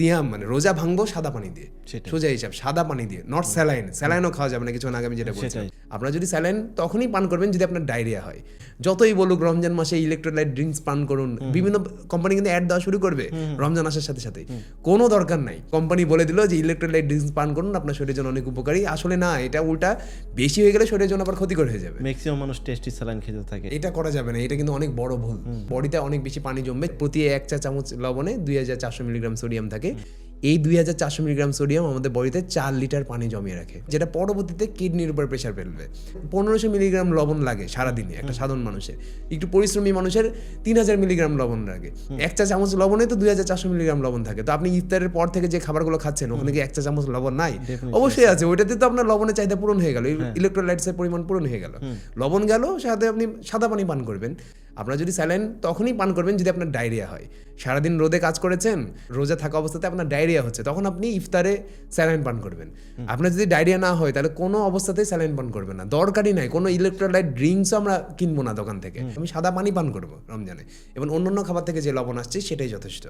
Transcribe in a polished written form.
সিয়াম মানে রোজা ভাঙবো সাদা পানি দিয়ে, সোজা হিসাব সাদা পানি দিয়ে, নট স্যালাইন। স্যালাইনও খাওয়া যাবে না, কিছুক্ষণ আগে আমি যেটা বলছিলাম। আপনারা যদি স্যালাইন তখনই পান করবেন যদি আপনার ডায়রিয়া হয়। যতই বলুক রমজান মাসে ইলেকট্রোলাইট ড্রিঙ্কস পান করুন, বিভিন্ন কোম্পানি কিন্তু অ্যাড দেওয়া শুরু করবে রমজান আসার সাথে সাথে। কোনো দরকার নাই, কোম্পানি বলে দিল যে ইলেকট্রোলাইট ড্রিঙ্কস পান করুন, আপনার শরীরের জন্য অনেক উপকারী। আসলে না, এটা উল্টা বেশি হয়ে গেলে শরীরের জন্য আবার ক্ষতিকর হয়ে যাবে। ম্যাক্সিমাম মানুষ টেস্টি স্যালাইন খেতে থাকে, এটা করা যাবে না, এটা কিন্তু অনেক বড় ভুল। বডিতে অনেক বেশি পানি জমবে। প্রতি 1 চা চামচ লবণে 2400 মিলিগ্রাম সোডিয়াম থাকে। এই 2400 মিলিগ্রাম সোডিয়াম আমাদের বডিতে 4 লিটার পানি জমিয়ে রাখে, যেটা পরবর্তীতে কিডনির উপর প্রেশার ফেলবে। 1500 মিলিগ্রাম লবণ লাগে সারাদিনে একটা সাধারণ মানুষের। একটু পরিশ্রমী মানুষের 3000 মিলিগ্রাম লবণ লাগে। 1 চা চামচ লবণে তো 2400 মিলিগ্রাম লবণ থাকে। তো আপনি ইফতারের পর থেকে যে খাবারগুলো খাচ্ছেন ওখানে কি 1 চা চামচ লবণ নাই? অবশ্যই আছে। ওইটাতে তো আপনার লবণের চাহিদা পূরণ হয়ে গেল, ইলেকট্রোলাইটসের পরিমাণ পূরণ হয়ে গেল। লবণ গেল, সাথে আপনি সাদা পানি পান করবেন। আপনারা যদি স্যালাইন তখনই পান করবেন যদি আপনার ডায়রিয়া হয়। সারাদিন রোদে কাজ করেছেন, রোজা থাকা অবস্থাতে আপনার ডায়রিয়া হচ্ছে, তখন আপনি ইফতারে স্যালাইন পান করবেন। আপনার যদি ডায়রিয়া না হয় তাহলে কোনো অবস্থাতেই স্যালাইন পান করবেন না, দরকারই নাই। কোনো ইলেকট্রোলাইট ড্রিঙ্কসও আমরা কিনবো না দোকান থেকে, আমি সাদা পানি পান করবো রমজানে, এবং অন্যান্য খাবার থেকে যে লবণ আসছে সেটাই যথেষ্ট।